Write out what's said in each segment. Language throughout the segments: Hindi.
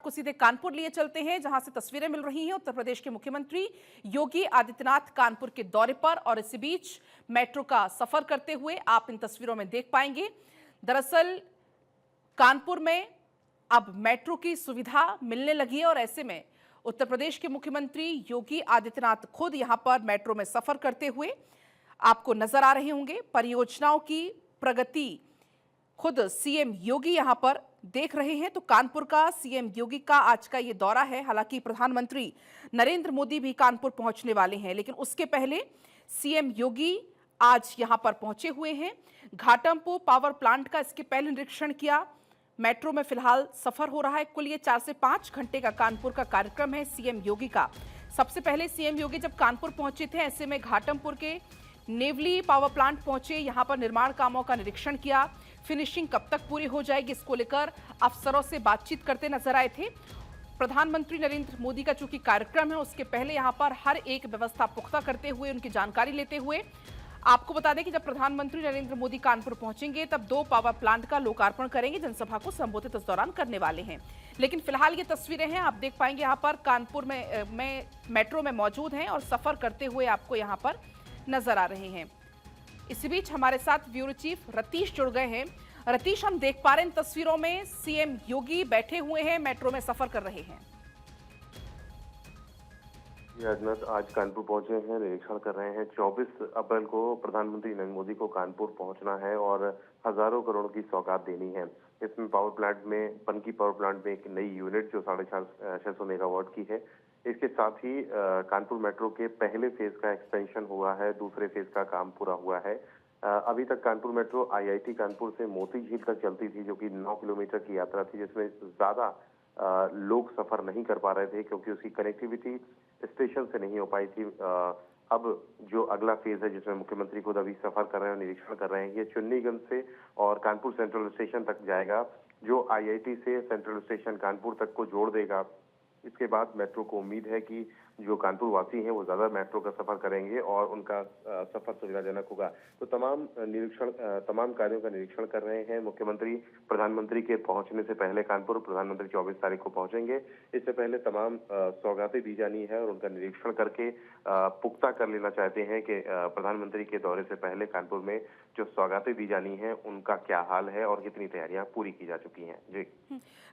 आपको सीधे कानपुर लिए चलते हैं, जहां से तस्वीरें मिल रही हैं उत्तर प्रदेश के मुख्यमंत्री योगी आदित्यनाथ कानपुर के दौरे पर, और इसी बीच मेट्रो का सफर करते हुए आप इन तस्वीरों में देख पाएंगे। दरअसल कानपुर में अब मेट्रो की सुविधा मिलने लगी है और ऐसे में उत्तर प्रदेश के मुख्यमंत्री योगी आदित्यनाथ खुद यहां पर मेट्रो में सफर करते हुए आपको नजर आ रहे होंगे। परियोजनाओं की प्रगति खुद सीएम योगी यहां पर देख रहे हैं। तो कानपुर का सीएम योगी का आज का ये दौरा है। हालांकि प्रधानमंत्री नरेंद्र मोदी भी कानपुर पहुंचने वाले हैं, लेकिन उसके पहले सीएम योगी आज यहां पर पहुंचे हुए हैं। घाटमपुर पावर प्लांट का इसके पहले निरीक्षण किया। मेट्रो में फिलहाल सफर हो रहा है। कुल ये 4 से 5 घंटे का कानपुर का कार्यक्रम है सीएम योगी का। सबसे पहले सीएम योगी जब कानपुर पहुंचे थे, ऐसे में घाटमपुर के नेवली पावर प्लांट पहुंचे, यहां पर निर्माण कामों का निरीक्षण किया। फिनिशिंग कब तक पूरी हो जाएगी, इसको लेकर अफसरों से बातचीत करते नजर आए थे। प्रधानमंत्री नरेंद्र मोदी का चूंकि कार्यक्रम है, उसके पहले यहां पर हर एक व्यवस्था पुख्ता करते हुए, उनकी जानकारी लेते हुए, आपको बता दें कि जब प्रधानमंत्री नरेंद्र मोदी कानपुर पहुंचेंगे तब 2 पावर प्लांट का लोकार्पण करेंगे, जनसभा को संबोधित इस दौरान करने वाले हैं। लेकिन फिलहाल ये तस्वीरें हैं, आप देख पाएंगे यहां पर कानपुर में मेट्रो में मौजूद हैं और सफर करते हुए आपको यहां पर नजर आ रहे हैं। इसी बीच हमारे साथ ब्यूरो चीफ रतीश जुड़ गए हैं। रतीश, हम देख पा रहे हैं तस्वीरों में सीएम योगी बैठे हुए हैं, मेट्रो में सफर कर रहे हैं। राजनाथ आज कानपुर पहुंचे हैं, निरीक्षण कर रहे हैं। 24 अप्रैल को प्रधानमंत्री नरेंद्र मोदी को कानपुर पहुंचना है और हजारों करोड़ की सौगात देनी है। इसमें पावर प्लांट में, पनकी पावर प्लांट में एक नई यूनिट जो 650 मेगावाट की है। इसके साथ ही कानपुर मेट्रो के पहले फेज का एक्सपेंशन हुआ है, दूसरे फेज का काम पूरा हुआ है। अभी तक कानपुर मेट्रो आईआईटी कानपुर से मोती झील तक चलती थी, जो कि 9 किलोमीटर की यात्रा थी, जिसमें ज्यादा लोग सफर नहीं कर पा रहे थे क्योंकि उसकी कनेक्टिविटी स्टेशन से नहीं हो पाई थी। अब जो अगला फेज है, जिसमें मुख्यमंत्री खुद अभी सफर कर रहे हैं, निरीक्षण कर रहे हैं, ये चुन्नीगंज से और कानपुर सेंट्रल स्टेशन तक जाएगा, जो आईआईटी से सेंट्रल स्टेशन कानपुर तक को जोड़ देगा। इसके बाद मेट्रो को उम्मीद है कि जो कानपुर वासी हैं वो ज्यादा मेट्रो का सफर करेंगे और उनका सफर सुविधाजनक होगा। तो तमाम कार्यों का निरीक्षण कर रहे हैं मुख्यमंत्री। प्रधानमंत्री के पहुंचने से पहले कानपुर प्रधानमंत्री 24 तारीख को पहुंचेंगे। इससे पहले तमाम सौगातें दी जानी है और उनका निरीक्षण करके पुख्ता कर लेना चाहते हैं कि प्रधानमंत्री के दौरे से पहले कानपुर में जो सौगातें दी जानी है उनका क्या हाल है और कितनी तैयारियां पूरी की जा चुकी हैं। जी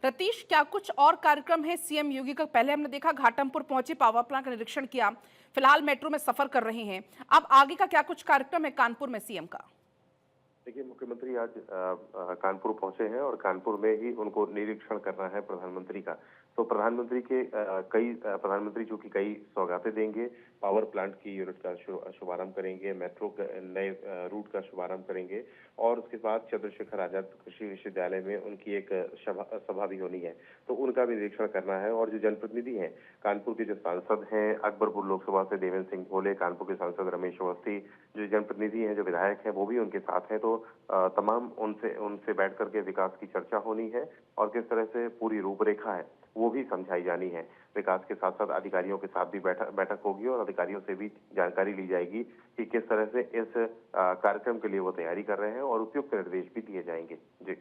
रतीश, क्या कुछ और कार्यक्रम है सीएम योगी का? पहले हमने देखा घाटमपुर पहुंचे, पावर प्लांट का निरीक्षण किया, फिलहाल मेट्रो में सफर कर रहे हैं। अब आगे का क्या कुछ कार्यक्रम है कानपुर में सीएम का? देखिए, मुख्यमंत्री आज कानपुर पहुंचे हैं और कानपुर में ही उनको निरीक्षण करना है प्रधानमंत्री का। तो प्रधानमंत्री जो कि कई सौगातें देंगे, पावर प्लांट की यूनिट का शुभारंभ करेंगे, मेट्रो नए रूट का शुभारंभ करेंगे और उसके बाद चंद्रशेखर आजाद कृषि विश्वविद्यालय में उनकी एक सभा भी होनी है, तो उनका भी निरीक्षण करना है। और जो जनप्रतिनिधि हैं, कानपुर के जो सांसद हैं, अकबरपुर लोकसभा से देवेंद्र सिंह भोले, कानपुर के सांसद रमेश अवस्थी, जो जनप्रतिनिधि हैं, जो विधायक हैं, वो भी उनके साथ हैं। तो तमाम उनसे बैठ करके विकास की चर्चा होनी है और किस तरह से पूरी रूपरेखा है वो भी समझाई जानी है। विकास के साथ साथ अधिकारियों के साथ भी बैठक होगी और अधिकारियों से भी जानकारी ली जाएगी कि किस तरह से इस कार्यक्रम के लिए वो तैयारी कर रहे हैं और उपयुक्त निर्देश भी दिए जाएंगे। जी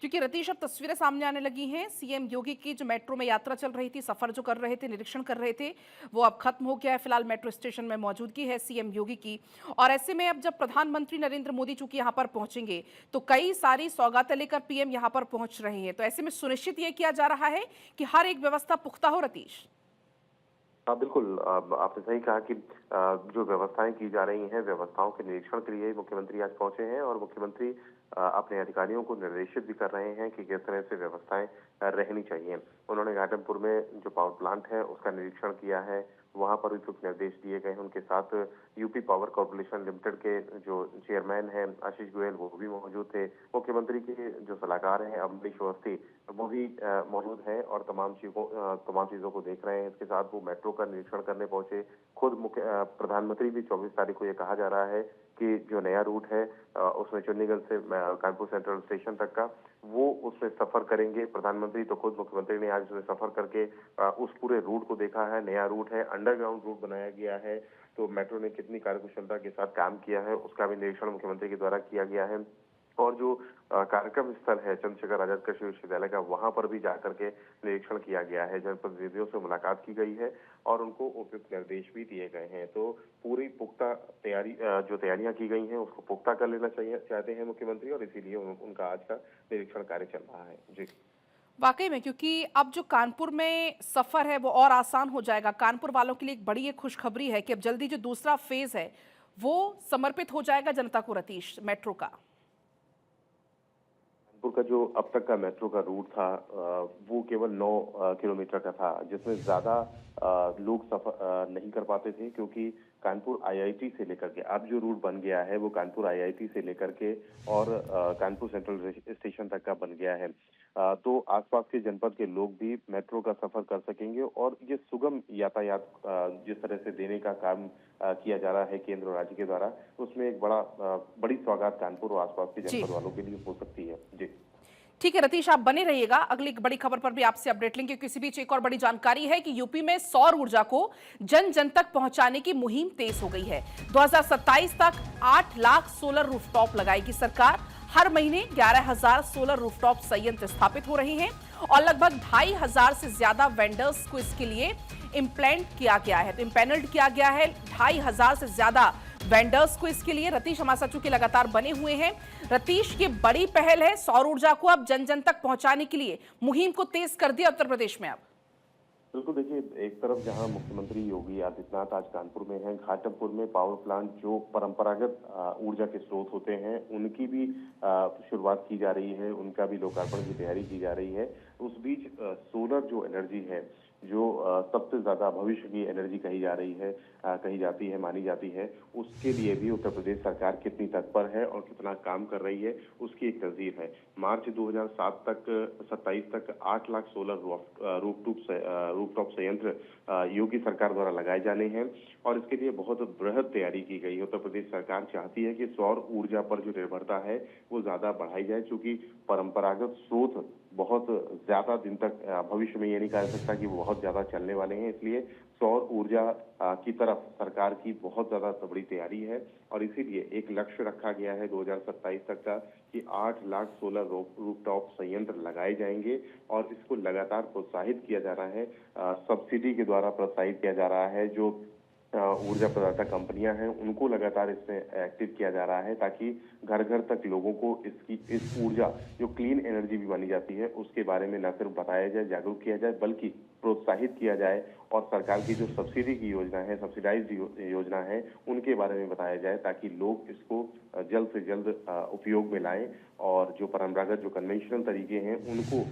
क्योंकि रतीश, अब तस्वीरें सामने आने लगी हैं सीएम योगी की। जो मेट्रो में यात्रा चल रही थी, सफर जो कर रहे थे, निरीक्षण कर रहे थे, वो अब खत्म हो गया है। फिलहाल मेट्रो स्टेशन में मौजूदगी है सीएम योगी की। और ऐसे में अब जब प्रधानमंत्री नरेंद्र मोदी चूंकि यहां पर पहुंचेंगे, तो कई सारी सौगातें लेकर पीएम यहां पर पहुंच रहे हैं। तो ऐसे में सुनिश्चित यह किया जा रहा है कि हर एक व्यवस्था पुख्ता हो। रतीश, हाँ बिल्कुल, आपने सही कहा कि जो व्यवस्थाएं की जा रही हैं, व्यवस्थाओं के निरीक्षण के लिए मुख्यमंत्री आज पहुंचे हैं और मुख्यमंत्री अपने अधिकारियों को निर्देशित भी कर रहे हैं कि किस तरह से व्यवस्थाएं रहनी चाहिए। उन्होंने घाटमपुर में जो पावर प्लांट है उसका निरीक्षण किया है, वहां पर भी कुछ निर्देश दिए गए हैं। उनके साथ यूपी पावर कॉर्पोरेशन लिमिटेड के जो चेयरमैन हैं आशीष गोयल, वो भी मौजूद थे। मुख्यमंत्री के जो सलाहकार हैं अमरीश अवस्थी, वो भी मौजूद हैं और तमाम चीजों को देख रहे हैं। इसके साथ वो मेट्रो का निरीक्षण करने पहुंचे। खुद प्रधानमंत्री भी 24 तारीख को ये कहा जा रहा है कि जो नया रूट है उसमें चुन्नीगंज से कानपुर सेंट्रल स्टेशन तक का, वो उसमें सफर करेंगे प्रधानमंत्री। तो खुद मुख्यमंत्री ने आज उसमें सफर करके उस पूरे रूट को देखा है। नया रूट है, अंडरग्राउंड रूट बनाया गया है, तो मेट्रो ने कितनी कार्यकुशलता के साथ काम किया है उसका भी निरीक्षण मुख्यमंत्री के द्वारा किया गया है। और जो कार्यक्रम स्थल है चंद्रशेखर आजाद कृषि विश्वविद्यालय का, वहां पर भी जाकर के निरीक्षण किया गया है। जनप्रतिनिधियों से मुलाकात की गई है और उनको उपयुक्त निर्देश भी दिए गए हैं। तो पूरी पुख्ता तैयारी जो तैयारियां की गई हैं उसको पुख्ता कर लेना चाहते हैं मुख्यमंत्री, और इसीलिए उनका आज का निरीक्षण कार्य चल रहा है। जी, वाकई में, क्योंकि अब जो कानपुर में सफर है वो और आसान हो जाएगा। कानपुर वालों के लिए एक बड़ी खुशखबरी है कि अब जल्दी जो दूसरा फेज है वो समर्पित हो जाएगा जनता को, रतीश, मेट्रो का। कानपुर का जो अब तक का मेट्रो का रूट था वो केवल 9 किलोमीटर का था, जिसमें ज्यादा लोग सफर नहीं कर पाते थे, क्योंकि कानपुर आईआईटी से लेकर के अब जो रूट बन गया है वो कानपुर आईआईटी से लेकर के और कानपुर सेंट्रल स्टेशन तक का बन गया है। तो आसपास के जनपद के लोग भी मेट्रो का सफर कर सकेंगे, और ये सुगम यातायात जिस तरह से देने का काम किया जा रहा है केंद्र और राज्य के द्वारा, उसमें एक बड़ी सौगात कानपुर और आसपास के जी, जनपद वालों के लिए हो सकती है। जी, ठीक है रतीश, आप बने रहिएगा। अगली एक बड़ी खबर पर भी आपसे अपडेट लेंगे, क्योंकि इसी बीच एक और बड़ी जानकारी है कि यूपी में सौर ऊर्जा को जन जन तक पहुंचाने की मुहिम तेज हो गई है। 2027 तक 8 लाख सोलर रूफटॉप लगाएगी सरकार। हर महीने 11,000 सोलर रूफटॉप संयंत्र स्थापित हो रहे हैं और लगभग 2,500 से ज्यादा वेंडर्स को इसके लिए इम्प्लेंट किया गया है, इम्पैनल्ड किया गया है। 2,500 से ज्यादा वेंडर्स को इसके लिए। रतीश हमारे साथ चूंकि लगातार बने हुए हैं, रतीश ये बड़ी पहल है, सौर ऊर्जा को अब जन जन तक पहुंचाने के लिए मुहिम को तेज कर दिया उत्तर प्रदेश में। अब बिल्कुल, देखिए, एक तरफ जहां मुख्यमंत्री योगी आदित्यनाथ आज कानपुर में हैं, घाटमपुर में पावर प्लांट जो परंपरागत ऊर्जा के स्रोत होते हैं उनकी भी शुरुआत की जा रही है, उनका भी लोकार्पण की तैयारी की जा रही है। उस बीच सोलर जो एनर्जी है, जो सबसे ज्यादा भविष्य की एनर्जी कही जा रही है, कही जाती है, मानी जाती है, उसके लिए भी उत्तर प्रदेश सरकार कितनी तत्पर है और कितना काम कर रही है, उसकी एक तस्वीर है। मार्च 2027 तक 8 लाख सोलर रूफटॉप संयंत्र योगी सरकार द्वारा लगाए जाने हैं, और इसके लिए बहुत बृहद तैयारी की गई है। उत्तर प्रदेश सरकार चाहती है कि सौर ऊर्जा पर जो निर्भरता है वो ज्यादा बढ़ाई जाए, क्योंकि परंपरागत स्रोत बहुत ज्यादा दिन तक, भविष्य में ये नहीं कहा जा सकता कि वो बहुत ज्यादा चलने वाले हैं, इसलिए सौर ऊर्जा की तरफ सरकार की बहुत ज्यादा बड़ी तैयारी है। और इसीलिए एक लक्ष्य रखा गया है 2027 तक का कि 8 लाख सोलर रूफटॉप संयंत्र लगाए जाएंगे, और इसको लगातार प्रोत्साहित किया जा रहा है, सब्सिडी के द्वारा प्रोत्साहित किया जा रहा है। जो ऊर्जा प्रदाता कंपनियां हैं उनको लगातार इसमें एक्टिव किया जा रहा है, ताकि घर घर तक लोगों को इस ऊर्जा जो क्लीन एनर्जी भी मानी जाती है उसके बारे में न सिर्फ बताया जाए, जागरूक किया जाए, बल्कि प्रोत्साहित किया जाए, और सरकार की जो सब्सिडी की योजना है, सब्सिडाइज्ड योजना है, उनके बारे में बताया जाए, ताकि लोग इसको जल्द से जल्द उपयोग में लाएं और जो परंपरागत जो कन्वेंशनल तरीके हैं उनको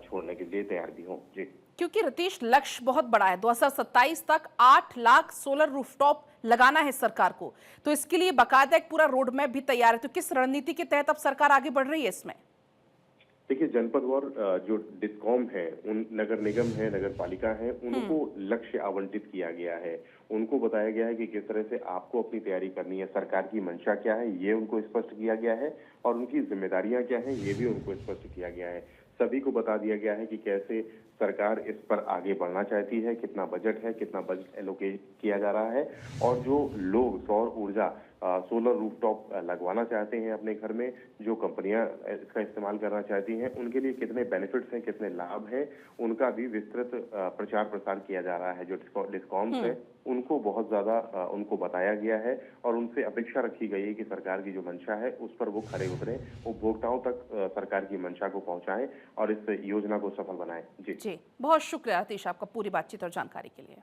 छोड़ने के लिए तैयार भी हों। जी, क्योंकि रतीश लक्ष्य बहुत बड़ा है, 2027 तक 8 लाख सोलर रूफटॉप लगाना है सरकार को, तो इसके लिए बाकायदा एक पूरा रोड मैप भी तैयार है। तो किस रणनीति के तहत अब सरकार आगे बढ़ रही है इसमें? देखिए, जनपदवार जो डिस्कॉम है, उन नगर निगम है, नगर पालिका है, उनको लक्ष्य आवंटित किया गया है। उनको बताया गया है कि किस तरह से आपको अपनी तैयारी करनी है, सरकार की मंशा क्या है ये उनको स्पष्ट किया गया है, और उनकी जिम्मेदारियां क्या हैं ये भी उनको स्पष्ट किया गया है। सभी को बता दिया गया है कि कैसे सरकार इस पर आगे बढ़ना चाहती है, कितना बजट है, कितना बजट एलोकेट किया जा रहा है, और जो लोग सौर ऊर्जा सोलर रूफटॉप लगवाना चाहते हैं अपने घर में, जो कंपनियां इसका इस्तेमाल करना चाहती हैं, उनके लिए कितने बेनिफिट्स हैं, कितने लाभ हैं, उनका भी विस्तृत प्रचार प्रसार किया जा रहा है। जो डिस्कॉम्स है उनको बहुत ज्यादा उनको बताया गया है, और उनसे अपेक्षा रखी गई है कि सरकार की जो मंशा है उस पर वो खरे उतरे, उपभोक्ताओं तक सरकार की मंशा को पहुंचाएं और इस योजना को सफल बनाएं। जी, बहुत शुक्रिया रतीश आपका पूरी बातचीत और जानकारी के लिए।